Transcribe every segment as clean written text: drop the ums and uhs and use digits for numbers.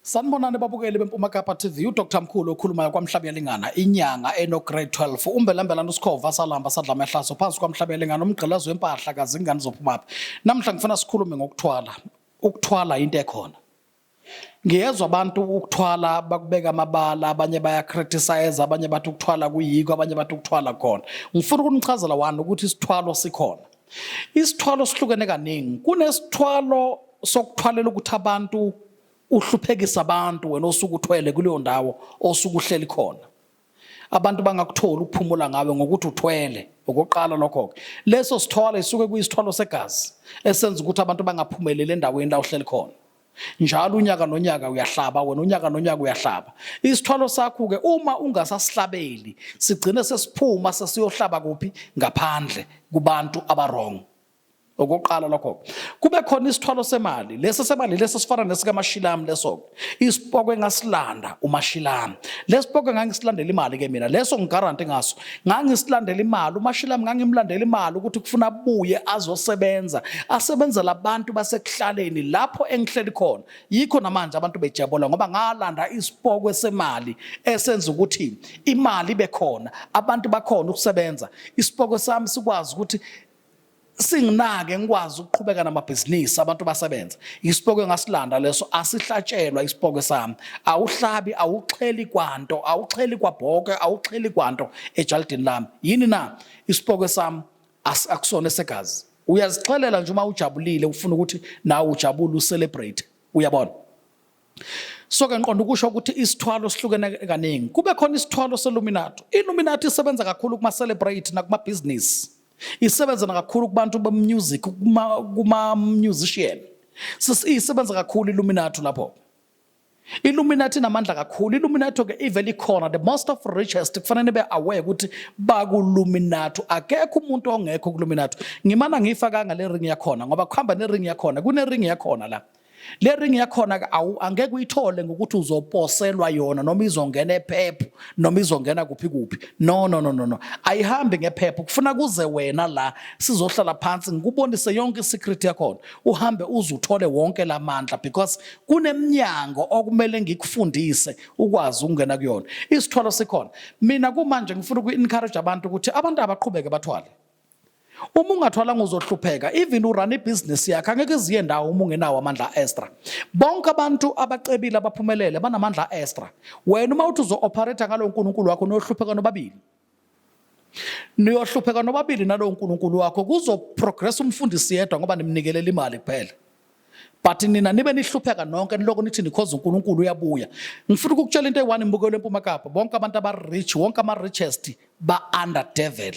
Sanibonani babukeli beMpuma Kapa TV, uDr Mkhulu okhulumayo kwaMhlabelingana, inyanga eno grade 12. Umbelambelana uSikhova salamba sadla amahlaso phansi kwaMhlabelingana, umgqilazo wempahla kazi ingane zophumaphi. Namhla ngifuna sikhulume ngokuthwala. Ukuthwala into ekhona. Ngiyezwa abantu ukuthwala bakubeka amabala, abanye baya criticize, abanye bathi ukuthwala kuyiko, abanye bathi ukuthwala khona. Ngifuna ukunichazela wani ukuthi isithwalo sikhona. Isithwalo sihlukene kaningi. Kunesithwalo sokuthwalela ukuthi abantu uhluphekisa abantu wena osuku uthwele kuleyo ndawo osuku uhleli khona. Abantu bangakuthola ukuphumula ngawe ngokuthi uthwele. Okoqala lokho ke. Leso sithwalo isuke kuyisithwalo segazi esenza ukuthi abantu bangaphumeleli endaweni la uhleli khona. Njalo unyaka nonyaka uyahlaba wena unyaka nonyaka uyahlaba. Isithwalo sakho ke uma ungasasihlabeli sigcine sesiphuma sesiyohlaba kuphi ngaphandle kubantu abarong. Okoqala lokho kube khona isithwalo semali leso semali leso sifana nesika Mashilami leso isipoko engasilanda uMashilami lesipoko ngangisilandela imali ke mina leso ngigaranti ngaso ngangisilandela imali uMashilami ngangimlandela imali ukuthi kufuna buye azosebenza asebenzela abantu basekuhlaleni lapho engihleli khona yikho namanje abantu bejabula ngoba ngalanda isipoko semali esenza ukuthi imali bekhona abantu bakhona ukusebenza isipoko sami sikwazi ukuthi singinake ngikwazi ukuqhubeka namabhizinisi abantu basebenza isipoko engasilanda leso asihlatshelwa isipoko sami awuhlabi awuxheli kwanto awuxheli kwabhoke awuxheli kwanto ejalidini lami yini na isipoko sami akusona segazi uyazixhelela nje uma ujabulile ufuna ukuthi nawe ujabule ucelebrate uyabona so ke ngiqonda ukusho ukuthi isithwalo sihlukene kaningi kube khona isithwalo seLuminato iLuminato isebenza kakhulu kuma celebrate nakuma business isebenza kakhulu kubantu bemusic kuma musician isebenza kakhulu iLuminato lapho iLuminato inamandla kakhulu iLuminato ke ivele ikhona the most of richest kufanele be aware ukuthi bakuLuminato akekho umuntu ongekho kuLuminato ngimana ngiyifakanga le ring yakhona ngoba kuhamba ne ring yakhona kune ring yakhona la le ring yakhona angeke uyithole ngokuthi uzoposelwa yona noma izongena ephepho noma izongena kuphi no ayihambi ngephepho kufuna kuze wena la sizohlala phansi ngikubonise yonke secret yakhona uhambe uzuthole wonke lamandla because kuneminyango okumele ngikufundise ukwazi ukungena kuyona isithwalo sikhona mina kumanje ngifuna uku-encourage abantu ukuthi abantu abaqhubeke bathwale uma ungathwalanga uzohlupheka even urun ibusiness yakhe angeke iziye ndawo uma ungenawo amandla extra bonke abantu abacebile abaphumelele banamandla extra wena uma uthi uzo-operate ngalo uNkulunkulu wakho niyohlupheka nobabili nalo uNkulunkulu wakho kuzoprogress umfundisi yedwa ngoba nimnikelela imali kuphela but nina nibe nihlupheka nonke niloko nithi nikhoza uNkulunkulu uyabuya ngifuna ukukutshela into eyi-1 imbukelo eMpuma Kapa bonke abantu aba-rich wonke ama-richest ba-under devil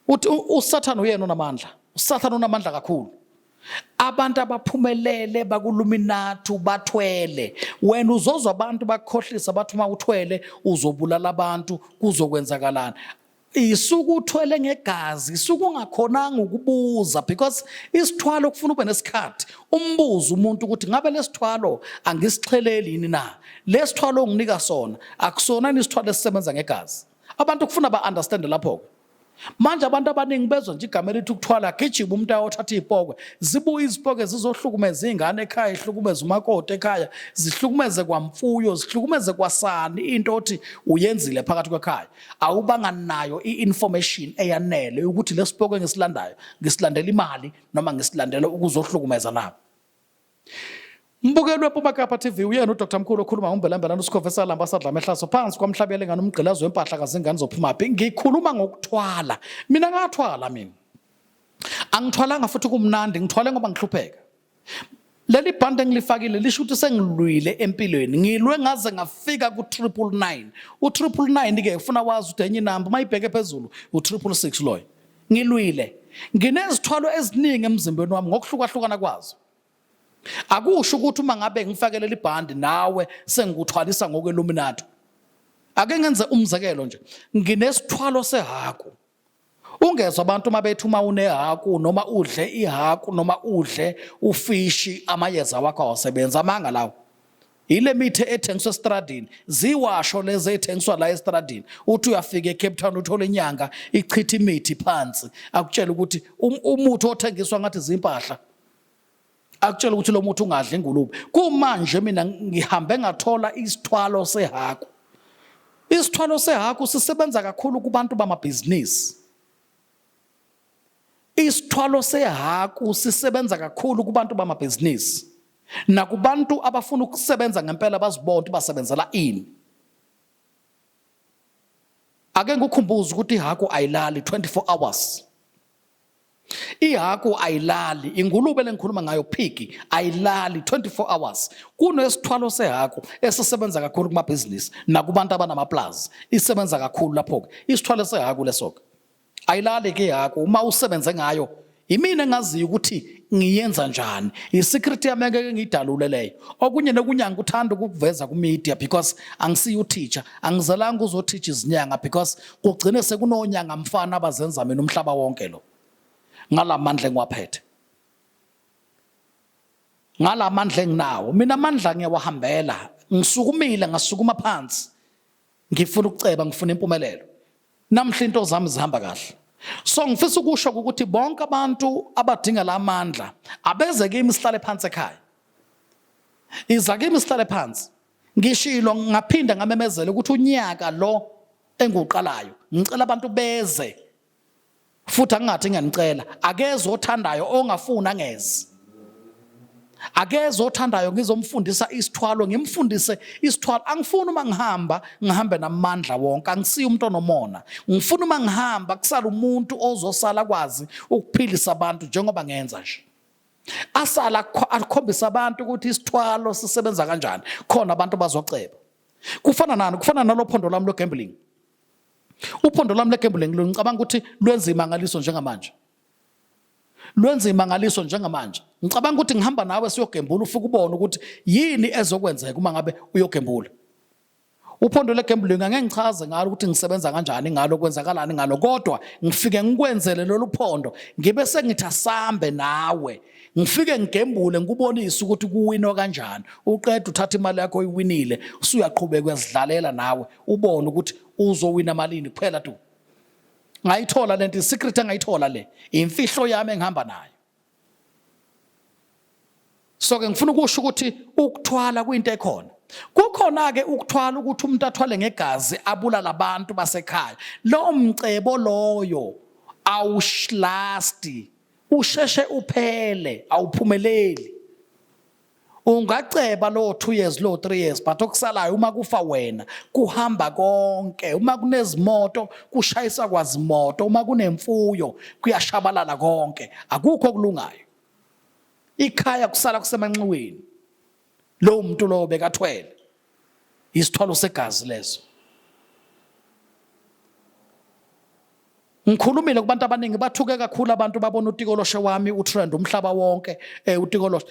uthi uSathane uyena onamandla uSathane unamandla kakhulu abantu abaphumelele bakuLuminato bathwele wena uzozwa abantu bakhohlisa bathi uma uthwele uzobulala abantu kuzokwenzakalana isuku uthwele ngegazi isuku ungakhonanga ukubuza because isithwalo kufuna ube nesikhathi umbuzo umuntu ukuthi ngabe lesithwalo angisixheleli yini na lesithwalo onginika sona akusona isithwalo esisebenza ngegazi abantu kufuna ba-understand lapho manje abantu abaningi bezwa nje igama elithi ukuthwala gijima umuntu ayothatha izipokwe zibuye izipokwe zizohlukumeza izingane ekhaya ihlukumeza umakoti ekhaya zihlukumeze kwamfuyo zihlukumeze kwasani into othi uyenzile phakathi kwekhaya awubanga nayo i-information eyanele ukuthi lesipokwe ngisilandayo ngisilandela imali noma ngisilandela ukuzohlukumeza nabo Mbukelo weMpuma Kapa TV uyena uDr Mkhulu okhuluma ngombelambelana uSikhova salamba sadla amahlaso phansi kwaMhlabelingana umgqilazo wempahla kazi ingane zophumaphi ngikhuluma ngokuthwala mina ngathwala mina angithwalanga futhi kumnandi ngithwale ngoba ngihlupheka leli bhande engilifakile lisho ukuthi sengilwile empilweni ngilwe ngaze ngafika ku-999 u-999 ke ufuna wazi ukuthi enye inamba mayibheke phezulu u-666 loyo ngilwile nginezithwalo eziningi emzimbeni wami ngokuhlukahlukana kwazo akusho ukuthi uma ngabe ngifakele libhandi nawe sengikuthwalisa ngokweLuminato ake ngenze umzekelo nje nginesithwalo sehaku ungezwe abantu mabethi uma unehaku noma udle ihaku noma udle ufishi amayeza wakho awasebenza amanga lawo ile mithi ethengiswa estradini ziwasho lezi ethengiswa la estradini uthi uyafika eCape Town uthola inyanga ichitha imithi phansi akutshela ukuthi umuthi othengiswa ngathi zimpahla akutshela ukuthi lo muntu ungadli ingulube. Kumanje mina ngihambe ngathola isithwalo sehaku. Isithwalo sehaku sisebenza kakhulu kubantu bamabhizinisi. Isithwalo sehaku sisebenza kakhulu kubantu bamabhizinisi nakubantu abafuna ukusebenza ngempela bazibona ukuthi basebenzela ini. Ake ngikukhumbuze ukuthi ihaku ayilali 24 hours. Ihaku ayilali, ingulube lengikhuluma ngayo pig ayilali 24 hours. Kunesithwalo sehaku esisebenza kakhulu kumabhizinisi nakubantu abanamaplaza. Isebenza kakhulu lapho ke. Isithwalo sehaku lesoke. Ayilali ke ihaku uma usebenze ngayo. Imina engaziyo ukuthi ngiyenza njani. I-secret yami ngeke ngidalule leyo. Okunye nokunye angikuthanda ukuveza ku-media because angisiyo teacher. Angizalanga uzoteach izinyanga because kugcine sekunonyanga mfana abazenza mina umhlaba wonke lo. Ngalamandla engiwaphethe. Ngalamandla enginawo. Mina amandla ngiyawahambela. Ngisukumile ngasukuma phansi. Ngifuna ukuceba, ngifuna impumelelo. Namhla into zami zihamba kahle. So ngifisa ukusho ukuthi bonke abantu abadinga la mandla abeze kimi sihlale phansi ekhaya. Iza kimi sihlale phansi. Ngishilo ngaphinda ngamemezela ukuthi unyaka lo enguqalayo ngicela abantu beze. Futhi angathi ngiyanicela akeze othandayo ongafuna ngeze. Akeze othandayo ngizomfundisa isithwalo, ngimfundise isithwalo. Angifuni uma ngihambe namandla wonke, angisiyo umuntu onomona. Ngifuna uma ngihamba kusala umuntu ozosala kwazi ukuphilisa abantu njengoba ngenza nje. Asala akhombisa abantu ukuthi isithwalo sisebenza kanjani, khona abantu bazoceba. Kufana nani? Kufana nalophondo lami lo-gambling. Uphondo lami le-gambling ngicabanga ukuthi lwenza imangaliso njengamanje. Lwenza imangaliso njengamanje. Ngicabanga ukuthi ngihamba nawe siyogembula ufike ubone ukuthi yini ezokwenzeka uma ngabe uyogembula. Uphondo le-gambling angeke ngichaze ngalo ukuthi ngisebenza kanjani ngalo, kwenzakalani ngalo, kodwa ngifike ngikwenzele lolu phondo ngibe sengithi asambe nawe. Ngifike ngigembule ngikubonise ukuthi kuwinwa kanjani. Uqeda uthatha imali yakho oyiwinile usuyaqhubeka uzidlalela nawe ubone ukuthi uzowina malini kuphela tu. Ngayithola lento, isecret engayithola le imfihlo yami engihamba nayo. So ke ngifuna ukusho ukuthi ukuthwala kuyinto ekhona. Kukhona ke ukuthwala ukuthi umuntu athwale ngegazi abulala abantu basekhaya. Lo mcebo loyo awushlasti, usheshe uphele, awuphumeleli. Ungaceba lo 2 years lo 3 years but okusalayo uma kufa wena kuhamba konke. Uma kunezimoto kushayisa kwazimoto, uma kunemfuyo kuyashabalala konke. Akukho kulungayo. Ikhaya kusala kusemanxiweni. Lo muntu lo bekathwele isithwalo segazi leso. Ngikhulumile kubantu abaningi bathuke kakhulu abantu babona uTikoloshe wami utrend umhlaba wonke. uTikoloshe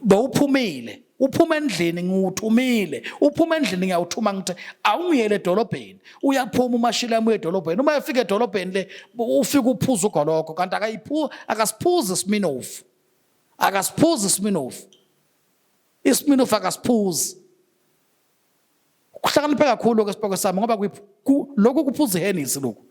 bowuphumile, uphuma endlini ngiwuthumile, uphuma endlini ngiyawuthuma ngithi awungiyele edolobheni. Uyaphuma umashila yami edolobheni, uma efika edolobheni le ufika uphuza ugoloko kanti akasiphuzi isminofu. Akasiphuzi isminofu. Isminofu akasiphuzi. Kuhlakaniphe kakhulu ke sibheke sami ngoba lokhu kuphuza ihenisi lokhu.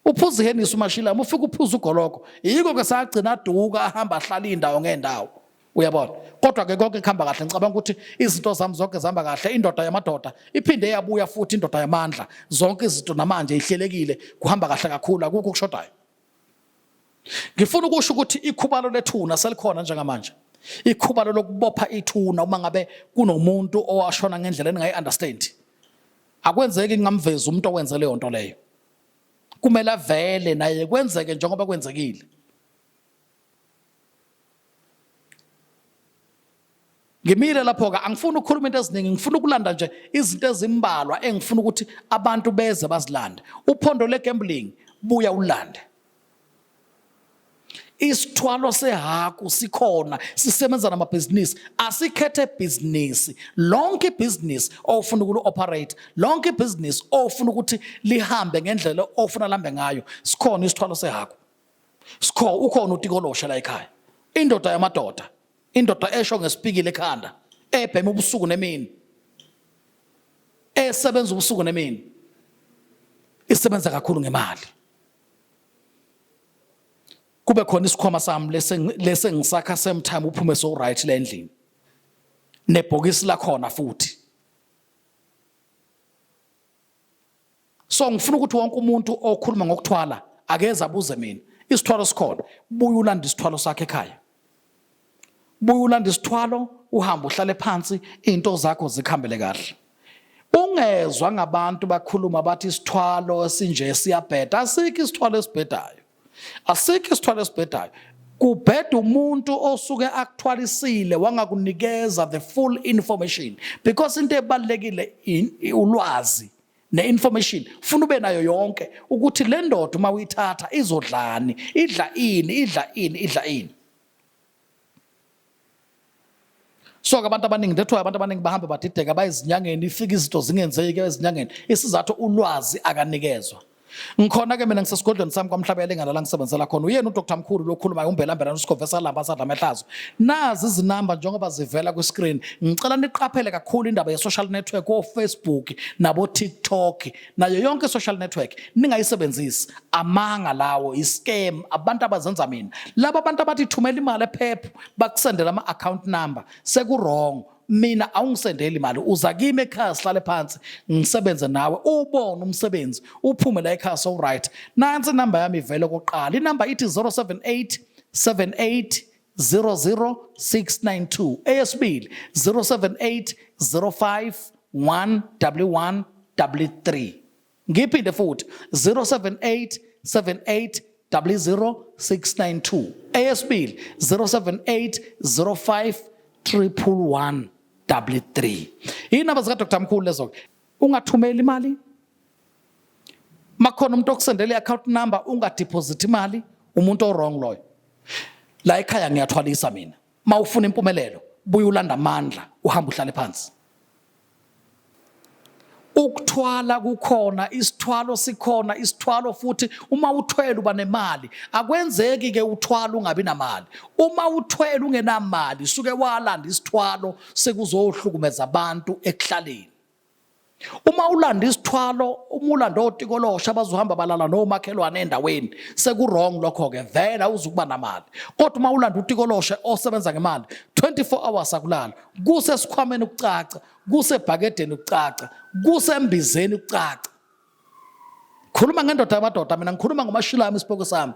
Uphuza ihenisi umashila yami ufika uphuza ugoloko. Yiko ke sagcina aduka ahamba ahlala indawo ngendawo. Uyabona? Kodwa ke konke kuhamba kahle. Ngicabanga ukuthi izinto zami zonke zihamba kahle. Indoda yamadoda iphinde yabuya futhi indoda yamandla. Zonke izinto namanje ihlelekile, kuhamba kahle kakhulu, akukho kushodayo. Ngifuna ukusho ukuthi ikhubalo lethuna selikhona njengamanje. Ikhubalo lokubopha ithuna uma ngabe kunomuntu owashona ngendlela engayi-understand. Akwenzeki ngingamvezi umuntu owenze leyo nto leyo. Kumele avele naye kwenzeke njengoba kwenzekile. Ngimile lapho ke angifuni ukukhuluma into eziningi, ngifuna ukulanda nje izinto ezimbalwa engifuna ukuthi abantu beze bazilande. Uphondo le-gambling buya ulande. Isithwalo sehaku sikhona, sisebenza namabhizinisi. Asikhethe business. Lonke business ofuna ukulu-operate, lonke business ofuna ukuthi lihambe ngendlela ofuna lambe ngayo, sikhona isithwalo sehaku. Ukhona uTikoloshe la ekhaya. Indoda yamadoda. Indoda esho ngesipikile ekhanda, ebhema ubusuku nemini, esebenza ubusuku nemini, isebenza kakhulu ngemali. kube khona isikhwama sami lese ngisakha same time uphume so right le endlini nebhokisi lakhona futhi. So ngifuna ukuthi wonke umuntu okhuluma ngokuthwala akeze abuze mina, isithwalo sikhona, buya ulanda isithwalo sakhe ekhaya. Buya ulanda isithwalo, uhamba uhlale phansi, into zakho zikhambele kahle. Ungezwa ngabantu bakhuluma bathi isithwalo esinje siyabheda. Asikho isithwalo esibhedayo. Asikho isithwalo esibhedayo. Kubheda umuntu osuke akuthwalisile wangakunikeza the full information, because into ebalekile ulwazi ne-information funa ube nayo yonke ukuthi le ndoda uma uyithatha izodlani, idla ini. So abantu abaningi ndethu abantu abaningi bahamba badideka bayizinyangeni, ifika izinto zingenzeki ezinyangeni isizathu ulwazi akanikezwa. Ngikhona ke mina ngisesigodlweni sami kwaMhlabela Lingana la ngisebenzela khona, uyena uDr Mkhulu lokhulumayo uMbelambela uSikhova Salamba Sadla Mehlazo. Nazi izinamba njengoba zivela ku screen. Ngicela niqaphele kakhulu indaba ye social network o Facebook nabo TikTok nayo yonke social network ningayisebenzisi. Amanga lawo iscam, abantu abazenza mina. Laba abantu abathi thumela imali ePep bakusendela ama account number seku wrong. Mina awungisendeli imali, uza kimi ekhaya sihlale phansi ngisebenze nawe ubone umsebenzi uphume la ekhaya so right. Nansi inamba yami ivele koqala, inamba ithi 078 78 00692, eyesibili 078 05 11133. Ngiphinde futhi 078 78 00692, eyesibili 078 05 11133. Inamba zika Dr Mkhulu lezo. Ungathumeli imali, makhona umuntu okusendela i-account number ungadeposit imali, umuntu o-wrong loyo. La ekhaya ngiyathwalisa mina, mawufuna impumelelo buya ulanda amandla uhamba uhlale phansi. Ukuthwala kukhona, isithwalo sikhona, isithwalo futhi uma uthwele uba nemali. Akwenzeki ke uthwala ungabi namali. Uma uthwele ungenamali suke walanda isithwalo sekuzohlukumeza abantu ekuhlaleni. Uma ulanda isithwalo, uma ulanda otikolosha abazohamba balala nomakhelwane endaweni, seku wrong lokho ke, vele awuzukuba namali. Kodwa uma ulanda utikolosha osebenza ngemali 24 hours akulala, kuse sikhwameni ukucaca, kuse bhakedeni ukucaca, kuse mbizeni ukucaca. Khuluma ngendoda yamadoda, mina ngikhuluma ngomashilami isibhoko sami.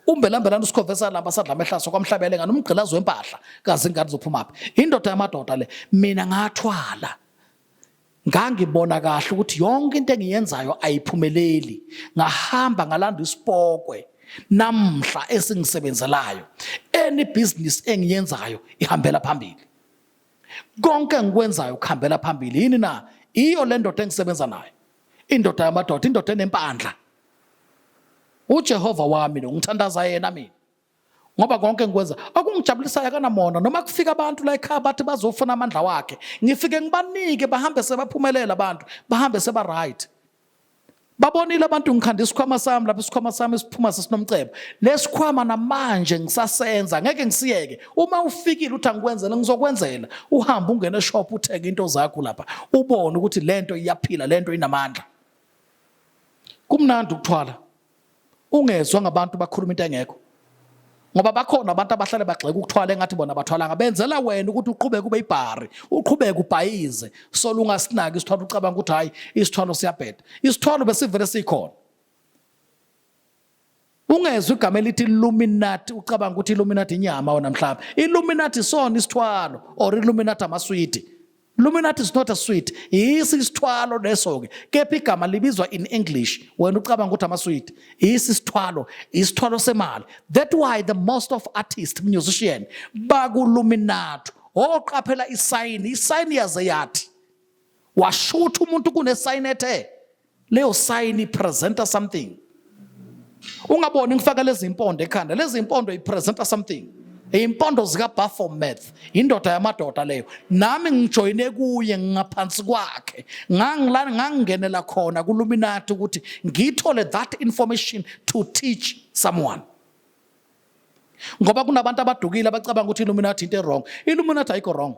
Umbelambela uSikhova Salamba Sadla Mehlazo kwaMhlabela Lingana umgqilazi wempahla kazi ingane zophumaphi. Indoda yamadoda le, mina ngathwala. Ngangibona kahle ukuthi yonke into engiyenzayo ayiphumeleli. Ngahamba ngalanda isipokwe namhla esingisebenzelayo. Any business engiyenzayo ihambela phambili. Konke engikwenzayo kuhambela phambili. Yini na? Iyo le ndoda engisebenza nayo. Indoda yamadoda, indoda enempandla. uJehova wami lo ngithandaza yena mina. Ngoba konke engikwenza akungijabulisayo kanamona, noma kufika abantu la ekhaya bathi bazofuna amandla wakhe, ngifike ngibanike bahambe sebaphumelela abantu, bahambe seba right. Babonile abantu ngikhanda isikhwama sami lapha, isikhwama sami siphuma sesinomcebo. Lesikhwama namanje ngisasenza, ngeke ngisiyeke. Uma ufikile uthi angikwenzela ngizokwenzela. Uhamba ungene eshop uthenge into zakho lapha, ubone ukuthi lento iyaphila, lento inamandla. Kumnandi ukuthwala. Ungezwa ngabantu bakhuluma into engekho. Ngoba bakhona abantu abahlale bagxeka ukuthwala engathi bona bathwalanga, benzela wena ukuthi uqhubeke ube ibhari, uqhubeke ubhayize, solo ungasinaki isithwalo ucabanga ukuthi hayi isithwalo siyabheda. Isithwalo besivele sikhona. Ungezwe igama elithi Illuminati ucabanga ukuthi Illuminati inyama wona mhlaba. Illuminati sona isithwalo, or Illuminati amaswiti. Illuminati is not a sweet. Isithwalo leso ke. Kepha igama libizwa in English. Wena ucabanga ukuthi amaswiti. Isithwalo, isithwalo semali. That's why the most of artists, musicians, baku-Illuminati. Oqaphela isayini yaze yathi. Washutha umuntu kunesayini ethe. Leyo sayini presenta something. Ungaboni ngifaka lezi impondo ekhanda. Lezi impondo ipresenta something. Impondo zika Baphomet, indoda yamadoda leyo. Nami ngijoyine kuye ngaphansi kwakhe. Ngangingenela khona ku-Illuminati ukuthi ngithole that information to teach someone. Ngoba kunabantu abadukile abacabanga ukuthi Illuminati into wrong. Illuminati ayikho wrong.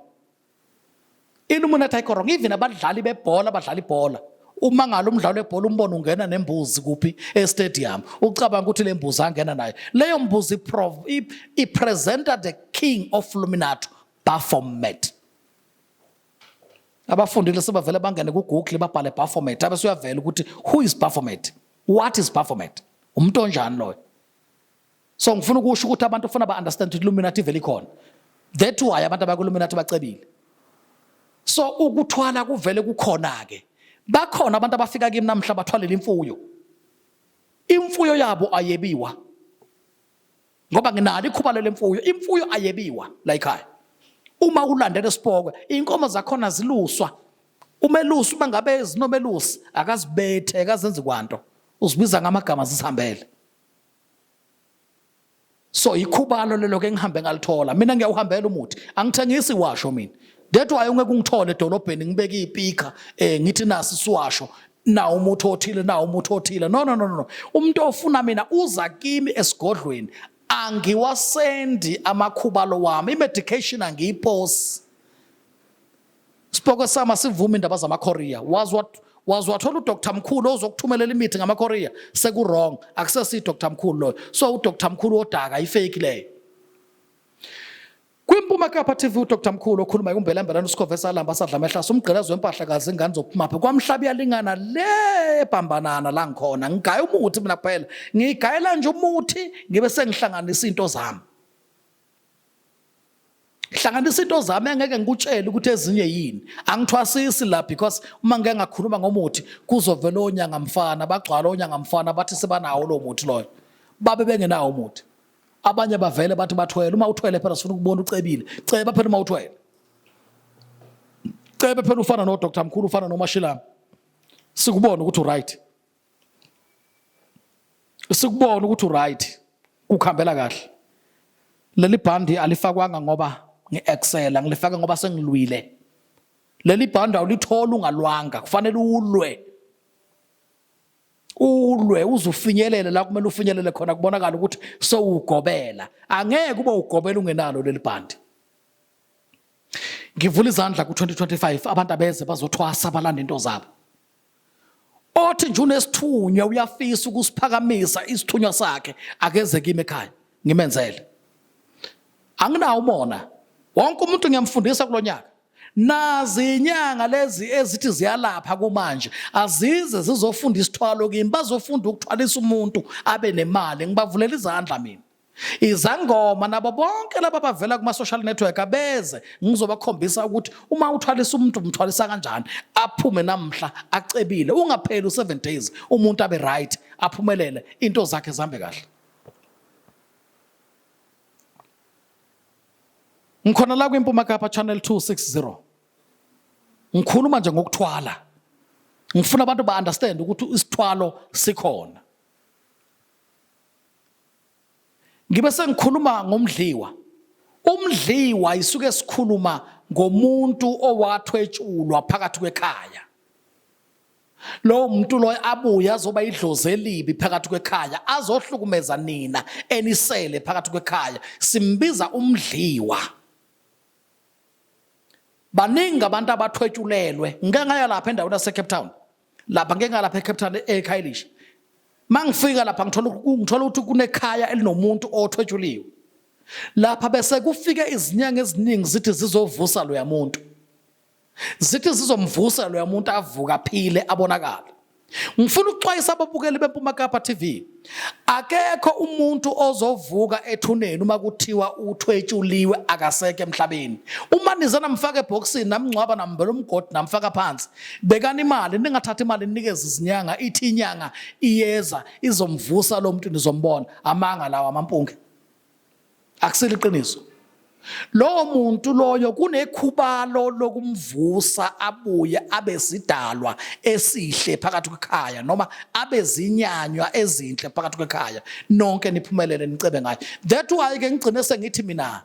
Illuminati ayikho wrong. Even abadlali bebhola, abadlali ibhola. uma ngalo umdlalo webhola umbona ungena nembuzi kuphi estadium ucabanga ukuthi le mbuzi angena nayo leyo mbuzi ipresenta the king of Luminato Baphomet. Abafundile sebavele bangene ku Google babhale Baphomet abese uyavela ukuthi who is Baphomet, what is Baphomet, umuntu onjani loyo. So ngifuna ukusho ukuthi abantu ufuna ba understand ukuthi Illuminati vele ikhona, that why abantu abaku Illuminati bacebile. So ukuthwala kuvele kukhona ke, bakhona abantu abafika kimi namhla bathwalela imfuyo yabo ayebiwa ngoba nginalo ikhubalo lemfuyo, imfuyo ayebiwa la ekhaya. Uma ulandela esipokwe inkomo zakhona ziluswa, umelusi uma ngabe ezinomelusi akazibethe akazenzi kwanto, uzibiza ngamagama zisihambele. So ikhubalo lelo ke ngihambe ngalithola mina, ngiyawuhambela umuthi, angithengisi washo mina. That why ungeke ungithole edolobheni ngibeke ipika ngithi nasi siwasho na umuthi othile na umuthi othile. No, umuntu ofuna mina uza kimi esigodlweni, angiwasendi amakhubalo wami, imedication angiyiposi. Sipoko sama sivuma indaba zamaKorea. Wazwathola uDr Mkhulu ozokuthumelela imithi ngamaKorea, seku wrong, akusesi Dr Mkhulu lo. So uDr Mkhulu odaka ifake leyo. Kwimpuma Kapa TV uDr Mkhulu okhuluma uMbelambela uSkhove salamba sadla mehlaso umgqelazo wempahla kazi ingane zophumapha kwaMhlabi yalingana le bambanana la ngikhona, ngigaya umuthi mina kuphela, ngigayela nje umuthi ngibe sengihlanganisa into zami. Hlanganisa into zami engeke ngikutshele ukuthi ezinye yini, angithwasisi la, because uma ngeke ngakhuluma ngomuthi kuzovela onyanga mfana bagcwala onyanga mfana bathi sebanawo lo muthi loyo, babe bengenawo umuthi. Abanye bavele bathi bathwele, uma uthwele phela sifuna ukubona ucebile, ceba phela uma uthwele, ceba phela ufana no Dr Mkhulu ufana noMashilana, sikubona ukuthi right, sikubona ukuthi right, ukuhambela kahle. Leli bhandi alifakwanga ngoba ngi-excela, ngilifaka ngoba sengilwile. Leli bhandi awulithola ungalwanga, kufanele ulwe uzufinyelele la kumele ufinyelele khona, kubonakala ukuthi sowugobela. Angeke ube ugobela ungenalo leli bhandi. Ngivula izandla ku-2025 abantu abeze bazothwasa balanda into zabo. Othi nje unesithunywa uyafisa ukusiphakamisa isithunywa sakhe, akeze kimi ekhaya ngimenzele. Anginawo umona, wonke umuntu ngiyamfundisa kulonyaka. Nazi inyanga lezi ezithi ziyalapha kumanje azize zizofunda isithwalo kimi, bazofunda ukuthwalisa umuntu abe nemali. Ngibavulela izandla mina. Izangoma nabo bonke laba bavela kuma social network abeze ngizobakhombisa ukuthi uma uthwalisa umuntu umthwalisa kanjani aphume namhla acebile, ungapheli u7 days umuntu abe right, aphumelele into zakhe zambe kahle. Ngikhona la kwiMpuma Kapa channel 260. Ngikhuluma nje ngokuthwala. Ngifuna abantu ba understand ukuthi isithwalo sikhona. Ngibe sengikhuluma ngomdliwa. Umdliwa isuke sikhuluma ngomuntu owathwetshulwa phakathi kwekhaya. Lo muntu lo abuya azoba idlozi elibi phakathi kwekhaya, azohlukumeza nina enisele phakathi kwekhaya, simbiza umdliwa. Baningi abantu abathwetshulelwe, ngeke ngaya lapha endaweni yaseCape Town, lapha ngeke ngalapha eCape Town eKhayelitsha. Mangifika lapha ngithola ukuthi kunekhaya elinomuntu othwetshuliwe. Lapha bese kufike izinyanga eziningi zithi zizovusa lo yamuntu, zithi zizomvusa lo yamuntu avuka aphile abonakala. Ngifuna ukuxwayisa ababukeli beMpuma Kapa TV, akekho umuntu ozovuka ethuneni uma kuthiwa uthwetshuliwe akaseke emhlabeni. Uma nize namfaka eboxini namngcwaba nambela umgodi namfaka phansi, bekani imali, ningathathi imali ninikeze izinyanga, ithi inyanga iyeza izomvusa lo muntu nizombona. Amanga lawa amampunge, akusile iqiniso. Lo muntu loyo kunekhubalo lokumvusa abuye abesidalwa esihle phakathi kwekhaya, noma abezinyanywa ezinhle phakathi kwekhaya, nonke niphumelele nicebe ngayo. That why ke ngigcine sengithi mina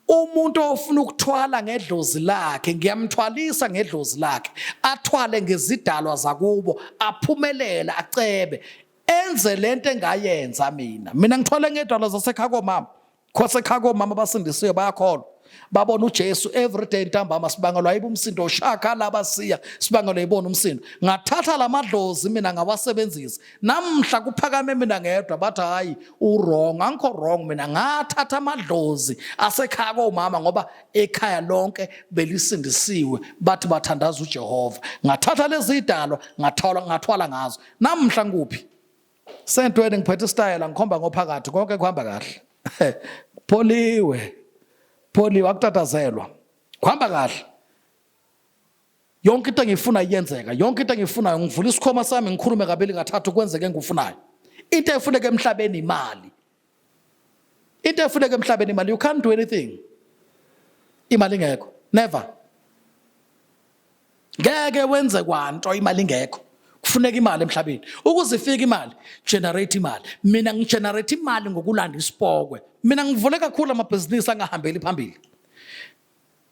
umuntu ofuna ukuthwala ngedlozi lakhe ngiyamthwalisa ngedlozi lakhe, athwale ngezidalwa zakubo, aphumelele acebe, enze lento engayenza mina ngithwale ngedalwa zasekhaya komama. Kwasekhaya komama abasindisiwe bayakholwa. babona uJesu every day ntambama sibangelwa yiba umsindo shaka laba siya sibangelwa yibona umsindo ngathatha lamadlozi mina ngawasebenzisa namhla kuphakame mina ngedwa bathi hayi wrong angikho wrong mina ngathatha amadlozi asekhaya komama ngoba ekhaya lonke belisindisiwe bathi bathandaza uJehova ngathatha lezi idalwa ngathwala ngazo namhla nguphi sentweni ngiphethe istyle ngikhomba ngophakathi konke kuhamba kahle Pholiwe akutatazelwa kuhamba kahle yonke into engifuna iyenzeka yonke into engifunayo ngivula isikhoma sami ngikhulume kabili kathathu kwenzeke engikufunayo into efuneka emhlabeni imali into efuneka emhlabeni imali you can't do anything imali ingekho never ngeke wenze kwanto imali ingekho kufuneka imali emhlabeni ukuze ifike imali generate imali mina ngigenerate imali ngokulanda isipokwe mina ngivule kakhulu amabhizinisi angahambeli phambili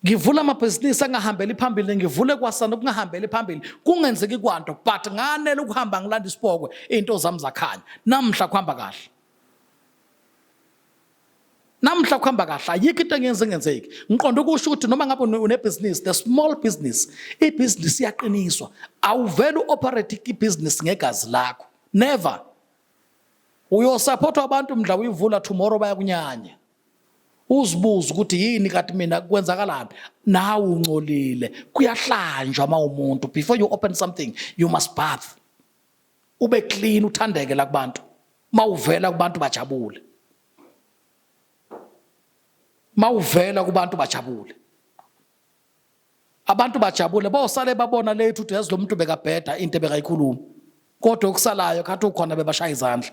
ngivula amabhizinisi angahambeli phambili ngivule kwasana ukungahambeli phambili kungenzeki kwanto but nganele ukuhamba ngilanda isipokwe into zami zakhanya namhla kuhamba kahle namhla kuhamba kahle ayikho into engenzeki ngiqonda ukusho ukuthi noma ngabe unebusiness the small business ibusiness iyaqiniswa awuvela uoperate ibusiness ngegazi lakho never uyosupport abantu mdla uyivula tomorrow bayakunyanya uzibuza ukuthi yini kathi mina kwenzakalani nawe uncolile kuyahlanjwa mawumuntu before you open something you must bath ube clean uthandeke la kubantu mawuvela kubantu bajabule mawuvela kubantu bajabule abantu bajabule bosale babona lethu ukuthi yazi lo muntu bekabheda into ebekayikhuluma kodwa okusalayo khathi ukhona bebashaya izandla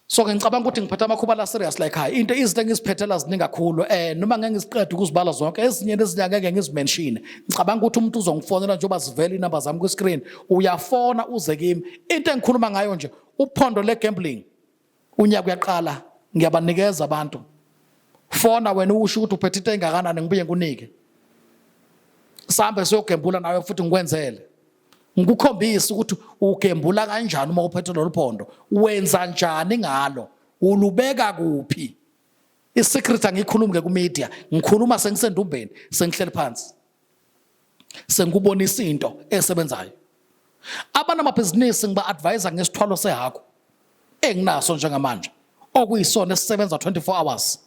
so ngicabanga ukuthi ngiphethe amakhuba la serious like high into izinto engiziphethela ziningi kakhulu noma ngeke ngiziqede ukuzibala zonke ezinye ngeke ngizimention ngicabanga ukuthi umuntu uzongifonela njengoba zivela inamba zami ku screen uyafona uze kimi into engikhuluma ngayo nje uphondo le gambling unyaka uyaqala ngiyabanikeza abantu fona wena usho ukuthi uphethe into engakanani ngibuye ngunike sambe siyogembula nawe futhi ngikwenzele ngikukhombisa ukuthi ugembula kanjani uma uphethe lo phondo wenza njani ngalo ulubeka kuphi isecret angikhulumi ke ku media ngikhuluma sengisendumbeni sengihleli phansi sengikubonisa into esebenzayo abanamabhizinisi ngiba advisor ngesithwalo sehakho enginaso njengamanje okuyisona esisebenza 24 hours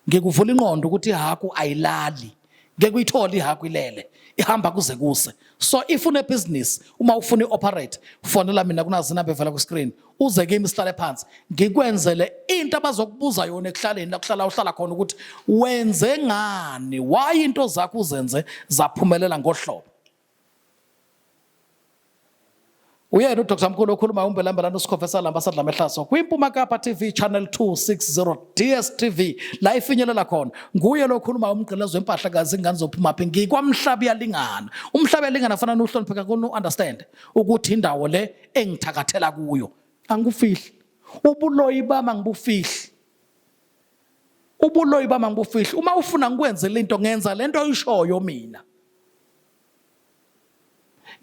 ngikuvula ingqondo ukuthi ihakho ayilali ngeke uyithole ihakho ilele ihamba kuze kuse so if une business uma ufuna ioperate fonela mina kunazi inamba evela ku screen uze kimi sihlale phansi ngikwenzele into abazokubuza yona ekuhlaleni la kuhlala uhlala khona ukuthi wenze ngani why into zakho uzenze zaphumelela ngohlobo uyena uDr Mkhulu okhuluma umbelambelana usikhofesa lamba sadla mehlaso kwiMpuma Kapa TV channel 260 DStv la ifinyelela khona nguye lo okhuluma umgqilezo wempahla kazi ingane zophuma phi ngikwamhlabi yalingana umhlabi yalingana afana nohlonipheka kono understand ukuthi indawo le engithakathela kuyo angikufihli ubuloyi bami ngibufihli ubuloyi bami ngibufihli uma ufuna ngikwenze lento ngenza lento oyishoyo mina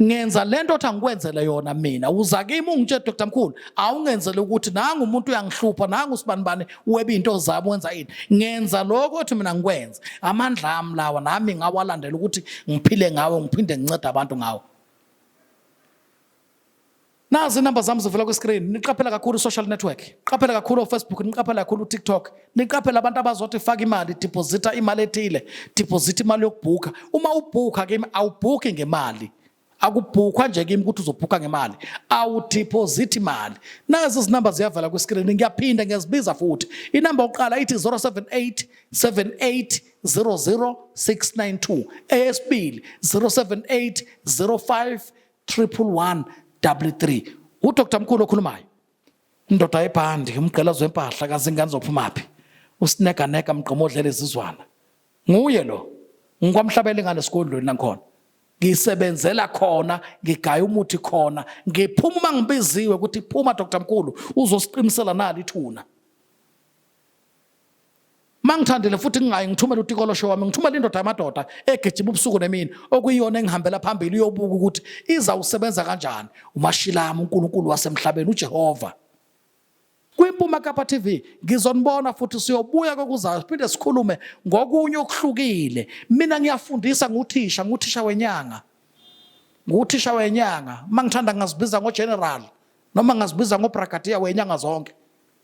ngenza lento othi angikwenzele yona mina uza kimi ungitshela Dr Mkhulu awungenzele ukuthi nanga umuntu uyangihlupha nanga usibanibane webe into zabo wenza yini ngenza lokho othi mina ngikwenza amandla ami lawa nami ngawalandela ukuthi ngiphile ngawo ngiphinde ngincede abantu ngawo nazi inamba zami zivela ku screen niqaphela kakhulu social network qaphela kakhulu Facebook niqaphela kakhulu TikTok niqaphela abantu abazothi faka imali deposita imali ethile deposit imali yokubhuka uma ubhuka kimi awubhuki ngemali akubhukwa nje kimi ukuthi uzobhuka ngemali awudeposit imali nazi izinamba ziyavela ku screen ngiyaphinda ngiyazibiza futhi inamba oqala ithi 078 78 00692 eyesibili 078 05 111 33 uDr Mkhulu okhulumayo indoda ebhandi umgqilazo wempahla kazi ingane zophumaphi usineganeka mgqomodlela ezizwana nguye lo ngikwamhlabela ingane esikolweni nakhona ngisebenzela khona ngigaya umuthi khona ngiphuma uma ngibiziwe ukuthi phuma Dr Mkhulu uzosiqinisela nali ithuna mangithandile futhi ngingayi ngithumela uTikolosho wami ngithumela indoda yamadoda egejima ubusuku nemini okuyiyona engihambela phambili uyobuka ukuthi izawusebenza kanjani umashilami uNkulunkulu wasemhlabeni uJehova kwiMpuma Kapa TV ngizonibona futhi siyobuya kokuzayo siphinde sikhulume ngokunye okuhlukile. Mina ngiyafundisa nguthisha wenyanga. Nguthisha wenyanga, mangithanda ngazibiza ngogeneral noma ngazibiza ngobrigadier wenyanga zonke.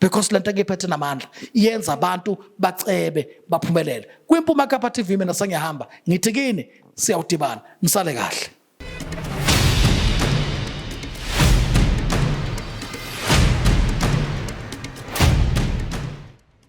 Because lento engiphethe namandla yenza abantu bacebe baphumelele. kwiMpuma Kapa TV mina sengiyahamba, ngithi kini siyawudibana, nisale kahle.